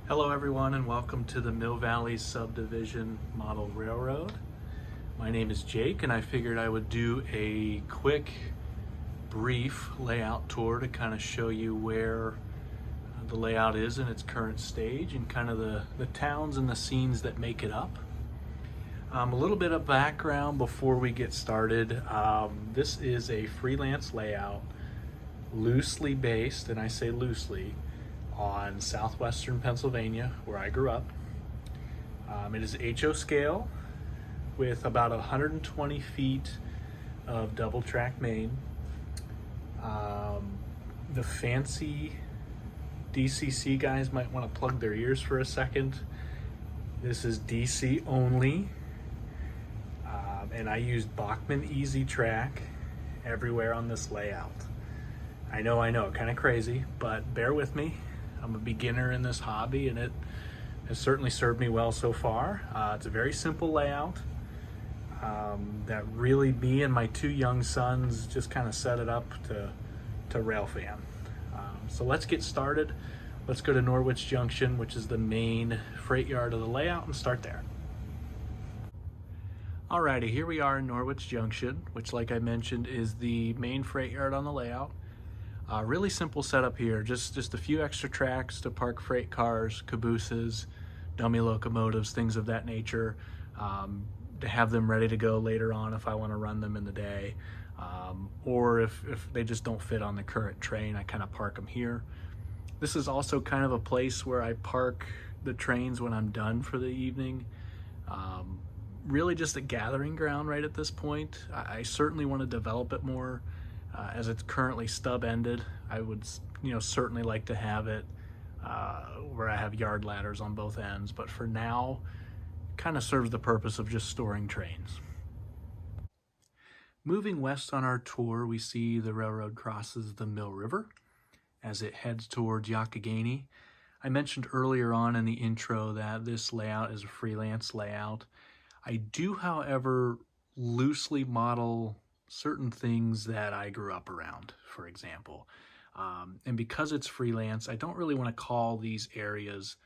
Hello everyone and welcome to the Mill Valley Subdivision Model Railroad. My name is Jake and I figured I would do a quick, brief layout tour to kind of show you where the layout is in its current stage and kind of the towns and the scenes that make it up. A little bit of background before we get started. This is a freelance layout, loosely based, and I say loosely, on southwestern Pennsylvania, where I grew up. It is HO scale with about 120 feet of double track main. The fancy DCC guys might want to plug their ears for a second. This is DC only, and I used Bachmann Easy Track everywhere on this layout. I know, kind of crazy, but bear with me. I'm a beginner in this hobby and it has certainly served me well so far. It's a very simple layout that really me and my two young sons just kind of set it up to rail fan. So let's get started. Let's go to Norwich Junction, which is the main freight yard of the layout, and start there. Alrighty, here we are in Norwich Junction, which, like I mentioned, is the main freight yard on the layout. Really simple setup here, just a few extra tracks to park freight cars, cabooses, dummy locomotives, things of that nature, to have them ready to go later on if I want to run them in the day, or if they just don't fit on the current train, I kind of park them here. This is also kind of a place where I park the trains when I'm done for the evening. Really just a gathering ground right at this point. I certainly want to develop it more. As it's currently stub-ended, I would, certainly like to have it where I have yard ladders on both ends, but for now, kind of serves the purpose of just storing trains. Moving west on our tour, we see the railroad crosses the Mill River as it heads towards Yakinagi. I mentioned earlier on in the intro that this layout is a freelance layout. I do, however, loosely model certain things that I grew up around, for example. And because it's freelance, I don't really want to call these areas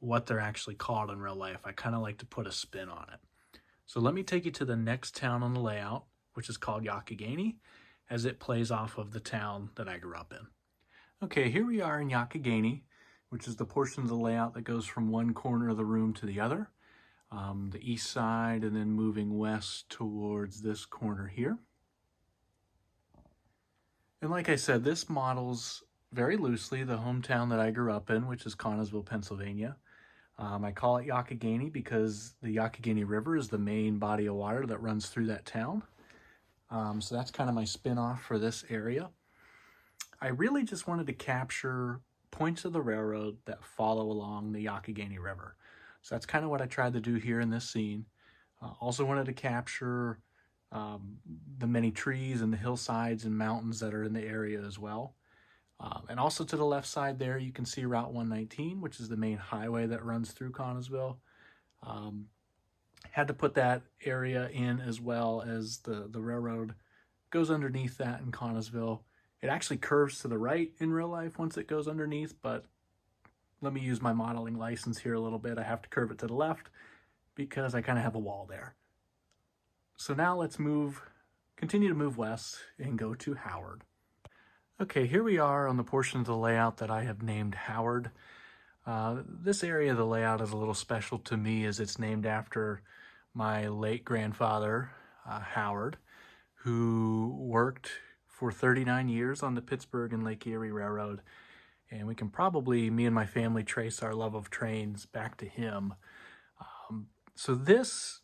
what they're actually called in real life. I kind of like to put a spin on it. So let me take you to the next town on the layout, which is called Yakinagi, as it plays off of the town that I grew up in. Okay, here we are in Yakinagi, which is the portion of the layout that goes from one corner of the room to the other, the east side, and then moving west towards this corner here. And like I said, this models very loosely the hometown that I grew up in, which is Connellsville, Pennsylvania. I call it Yakinagi because the Yakinagi River is the main body of water that runs through that town. So that's kind of my spin-off for this area. I really just wanted to capture points of the railroad that follow along the Yakinagi River. So that's kind of what I tried to do here in this scene. Also wanted to capture the many trees and the hillsides and mountains that are in the area as well. And also to the left side there, you can see Route 119, which is the main highway that runs through Connellsville. Had to put that area in as well as the railroad goes underneath that in Connellsville. It actually curves to the right in real life once it goes underneath, but let me use my modeling license here a little bit. I have to curve it to the left because I kind of have a wall there. So now let's continue to move west and go to Howard. Okay, here we are on the portion of the layout that I have named Howard. This area of the layout is a little special to me as it's named after my late grandfather, Howard, who worked for 39 years on the Pittsburgh and Lake Erie Railroad. And we can probably, me and my family, trace our love of trains back to him. So this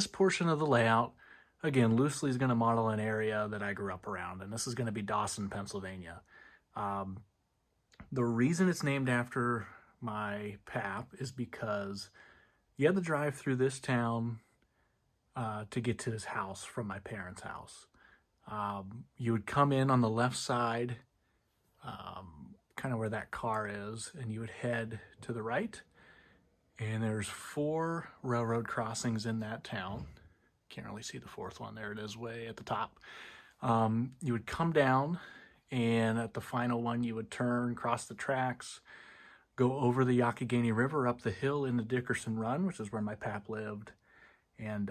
portion of the layout, again, loosely is going to model an area that I grew up around, and this is going to be Dawson, Pennsylvania. The reason it's named after my pap is because you had to drive through this town to get to his house from my parents' house. You would come in on the left side, kind of where that car is, and you would head to the right. And there's 4 railroad crossings in that town. Can't really see the 4th one. There it is way at the top. You would come down, and at the final one, you would turn, cross the tracks, go over the Yakinagi River up the hill into Dickerson Run, which is where my pap lived. And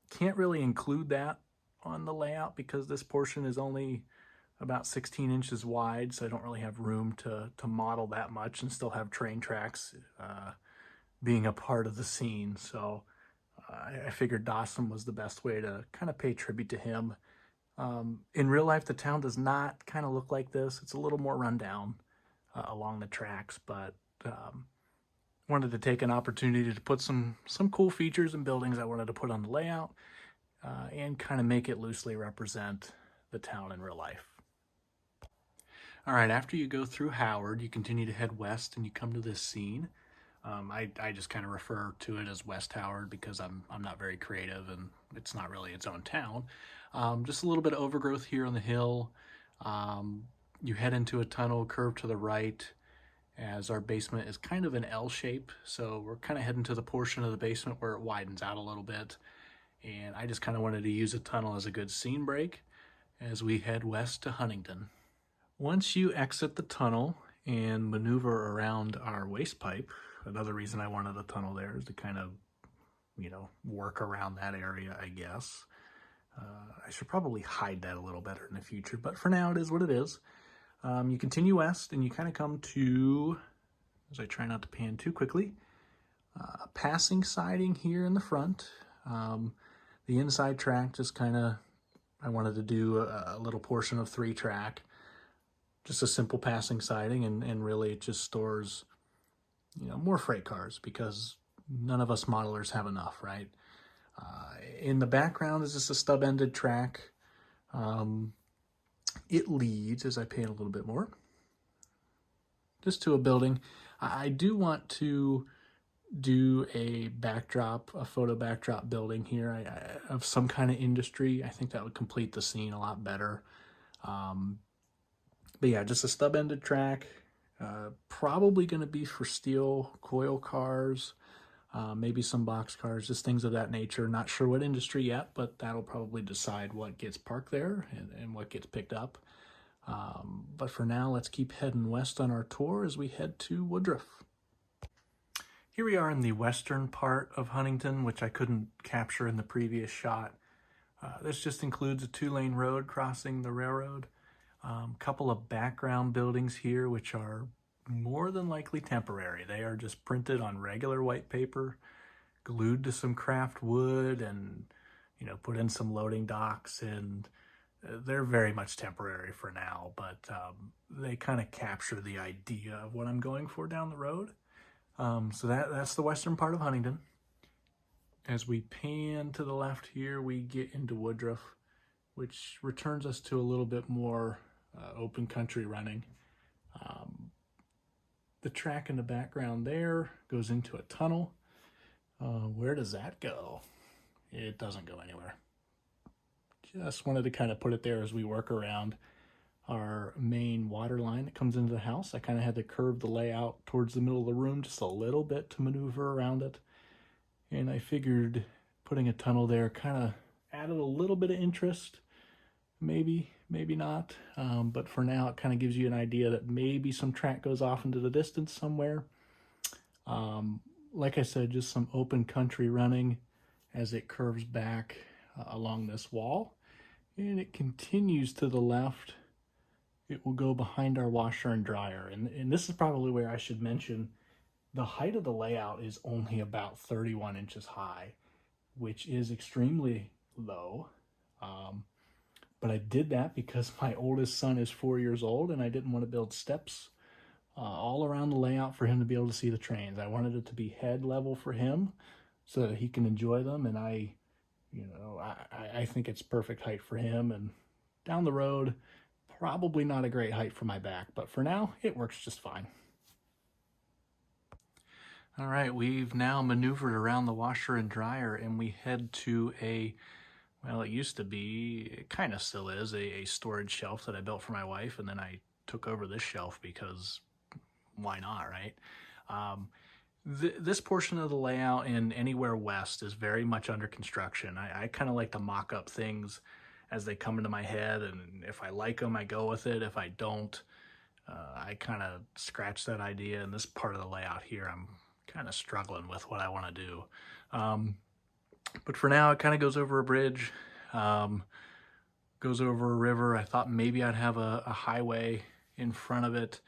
can't really include that on the layout because this portion is only about 16 inches wide, so I don't really have room to model that much and still have train tracks being a part of the scene. So I figured Dawson was the best way to kind of pay tribute to him. In real life, the town does not kind of look like this. It's a little more rundown along the tracks, but wanted to take an opportunity to put some cool features and buildings I wanted to put on the layout and kind of make it loosely represent the town in real life. All right, after you go through Howard, you continue to head west and you come to this scene. I just kind of refer to it as West Howard because I'm not very creative and it's not really its own town. Just a little bit of overgrowth here on the hill. You head into a tunnel, curve to the right, as our basement is kind of an L shape. So we're kind of heading to the portion of the basement where it widens out a little bit. And I just kind of wanted to use a tunnel as a good scene break as we head west to Huntington. Once you exit the tunnel and maneuver around our waste pipe, another reason I wanted a tunnel there is to kind of, work around that area, I guess. I should probably hide that a little better in the future, but for now it is what it is. You continue west and you kind of come to, as I try not to pan too quickly, a passing siding here in the front. The inside track just kind of, I wanted to do a little portion of 3-track, just a simple passing siding, and really it just stores, more freight cars because none of us modelers have enough, right? In the background is just a stub-ended track. It leads, as I pan a little bit more, just to a building. I do want to do a backdrop, a photo backdrop building here of some kind of industry. I think that would complete the scene a lot better. But yeah, just a stub-ended track, probably going to be for steel coil cars, maybe some box cars, just things of that nature. Not sure what industry yet, but that'll probably decide what gets parked there and what gets picked up. But for now, let's keep heading west on our tour as we head to Woodruff. Here we are in the western part of Huntington, which I couldn't capture in the previous shot. This just includes a 2-lane road crossing the railroad. Couple of background buildings here, which are more than likely temporary. They are just printed on regular white paper, glued to some craft wood, and put in some loading docks, and they're very much temporary for now, but they kind of capture the idea of what I'm going for down the road. So that's the western part of Huntington. As we pan to the left here, we get into Woodruff, which returns us to a little bit more open country running. The track in the background there goes into a tunnel. Where does that go? It doesn't go anywhere. Just wanted to kind of put it there as we work around our main water line that comes into the house. I kind of had to curve the layout towards the middle of the room just a little bit to maneuver around it. And I figured putting a tunnel there kind of added a little bit of interest. Maybe not. But for now, it kind of gives you an idea that maybe some track goes off into the distance somewhere. Like I said, just some open country running as it curves back along this wall. And it continues to the left. It will go behind our washer and dryer. And this is probably where I should mention the height of the layout is only about 31 inches high, which is extremely low. But I did that because my oldest son is 4 years old and I didn't want to build steps all around the layout for him to be able to see the trains. I wanted it to be head level for him so that he can enjoy them. And I think it's perfect height for him. And down the road, probably not a great height for my back, but for now, it works just fine. All right, we've now maneuvered around the washer and dryer and we head to well, it used to be, it kind of still is, a storage shelf that I built for my wife, and then I took over this shelf because why not, right? This portion of the layout in anywhere west is very much under construction. I kind of like to mock up things as they come into my head, and if I like them, I go with it. If I don't, I kind of scratched that idea, and this part of the layout here, I'm kind of struggling with what I want to do. But for now, it kind of goes over a bridge, goes over a river. I thought maybe I'd have a highway in front of it.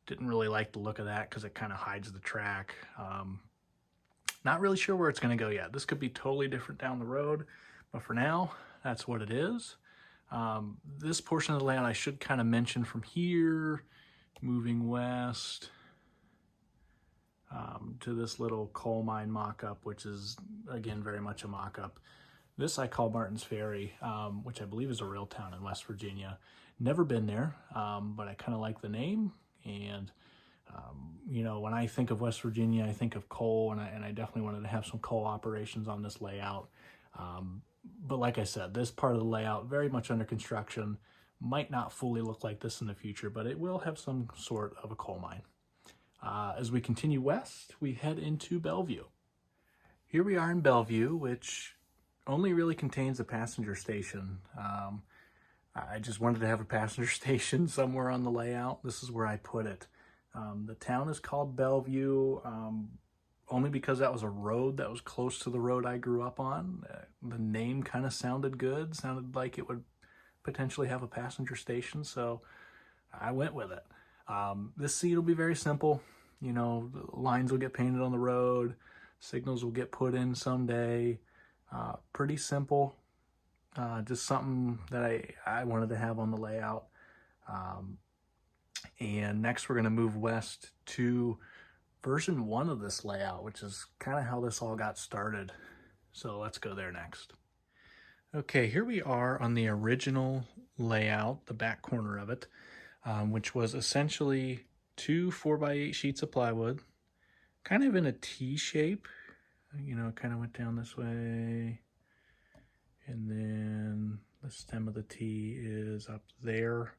Didn't really like the look of that because it kind of hides the track. Not really sure where it's going to go yet. This could be totally different down the road, but for now, that's what it is. This portion of the layout I should kind of mention from here, moving west to this little coal mine mock-up, which is, again, very much a mock-up. This I call Martin's Ferry, which I believe is a real town in West Virginia. Never been there, but I kind of like the name. And, you know, when I think of West Virginia, I think of coal, and I definitely wanted to have some coal operations on this layout. But like I said, this part of the layout, very much under construction, might not fully look like this in the future, but it will have some sort of a coal mine. As we continue west, we head into Bellevue. Here we are in Bellevue, which only really contains a passenger station. I just wanted to have a passenger station somewhere on the layout. This is where I put it. The town is called Bellevue, only because that was a road that was close to the road I grew up on. The name kind of sounded good, sounded like it would potentially have a passenger station, so I went with it. This seat will be very simple. You know, the lines will get painted on the road, signals will get put in someday. Pretty simple. Just something that I wanted to have on the layout. And next we're going to move west to version 1 of this layout, which is kind of how this all got started. So let's go there next. Okay, here we are on the original layout, the back corner of it, which was essentially 2 4x8 sheets of plywood, kind of in a T shape. You know, it kind of went down this way. And then the stem of the T is up there.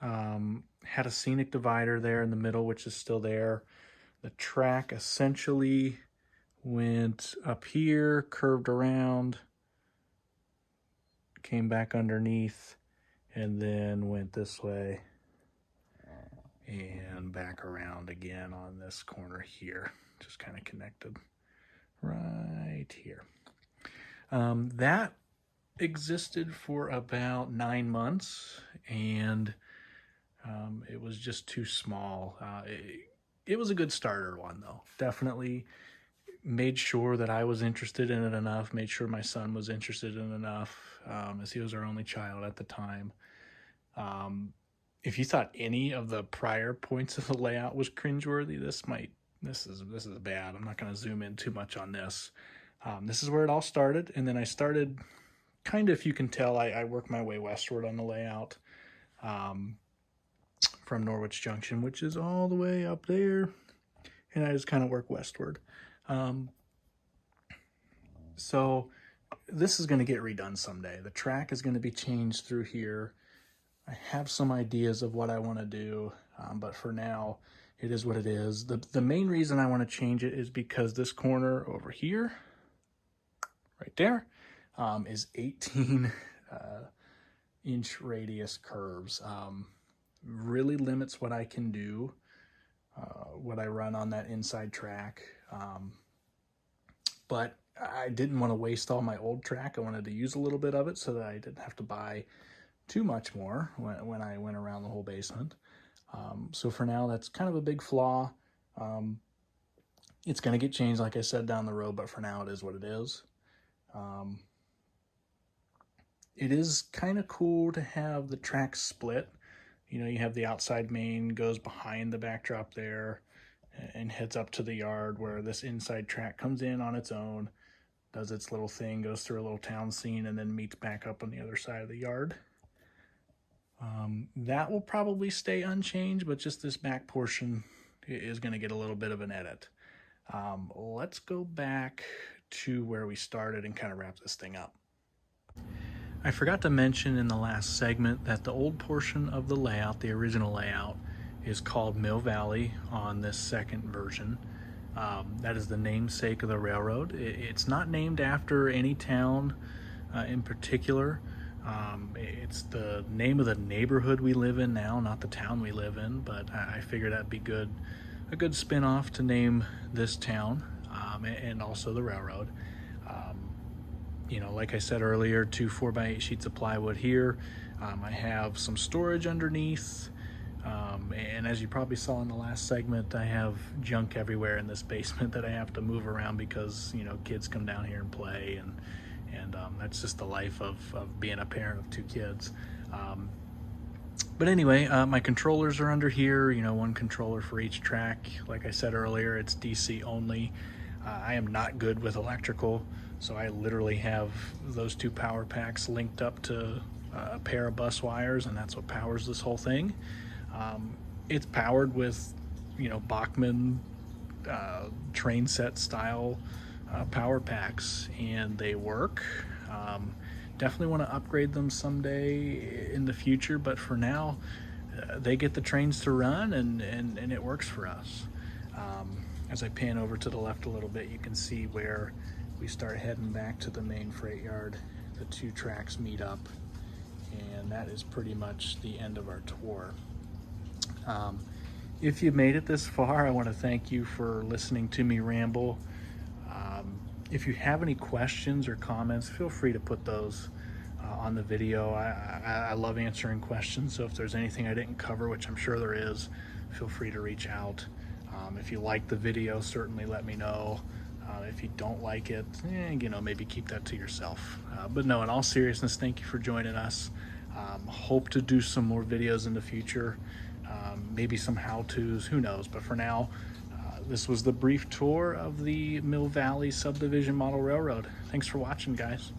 Had a scenic divider there in the middle, which is still there. The track essentially went up here, curved around, came back underneath, and then went this way and back around again on this corner here. Just kind of connected right here. That existed for about 9 months, and it was just too small. It was a good starter one, though. Definitely made sure that I was interested in it enough, made sure my son was interested in it enough, as he was our only child at the time. If you thought any of the prior points of the layout was cringeworthy, this is bad. I'm not going to zoom in too much on this. This is where it all started, and then I started, kind of, if you can tell, I worked my way westward on the layout from Norwich Junction, which is all the way up there, and I just kind of work westward. So this is going to get redone someday. The track is going to be changed through here. I have some ideas of what I want to do, but for now, it is what it is. The main reason I want to change it is because this corner over here, right there, is 18 inch radius curves. Really limits what I can do, what I run on that inside track. But I didn't want to waste all my old track. I wanted to use a little bit of it so that I didn't have to buy too much more when I went around the whole basement. So for now, that's kind of a big flaw. It's going to get changed, like I said, down the road, but for now it is what it is. It is kind of cool to have the track split. You know, you have the outside main goes behind the backdrop there and heads up to the yard, where this inside track comes in on its own, does its little thing, goes through a little town scene, and then meets back up on the other side of the yard. That will probably stay unchanged, but just this back portion is going to get a little bit of an edit. Let's go back to where we started and kind of wrap this thing up. I forgot to mention in the last segment that the old portion of the layout, the original layout, is called Mill Valley on this second version. That is the namesake of the railroad. It's not named after any town in particular. It's the name of the neighborhood we live in now, not the town we live in, but I figured that'd be a good spin-off to name this town, and also the railroad. You know, like I said earlier, 2 4x8 sheets of plywood here. I have some storage underneath, and as you probably saw in the last segment, I have junk everywhere in this basement that I have to move around because, you know, kids come down here and play, and that's just the life of being a parent of 2 kids. But anyway, my controllers are under here, you know, 1 controller for each track. Like I said earlier, it's DC only. I am not good with electrical, so I literally have those 2 power packs linked up to a pair of bus wires, and that's what powers this whole thing. It's powered with, you know, Bachmann train set style power packs, and they work. Definitely want to upgrade them someday in the future, but for now, they get the trains to run, and it works for us. As I pan over to the left a little bit, you can see where we start heading back to the main freight yard. The 2 tracks meet up, and that is pretty much the end of our tour. If you made it this far, I want to thank you for listening to me ramble. If you have any questions or comments, feel free to put those on the video. I love answering questions, so if there's anything I didn't cover, which I'm sure there is, feel free to reach out. If you like the video, certainly let me know. If you don't like it, you know, maybe keep that to yourself. But no, in all seriousness, thank you for joining us. Hope to do some more videos in the future, maybe some how-tos, who knows. But for now, this was the brief tour of the Mill Valley Subdivision Model Railroad. Thanks for watching, guys.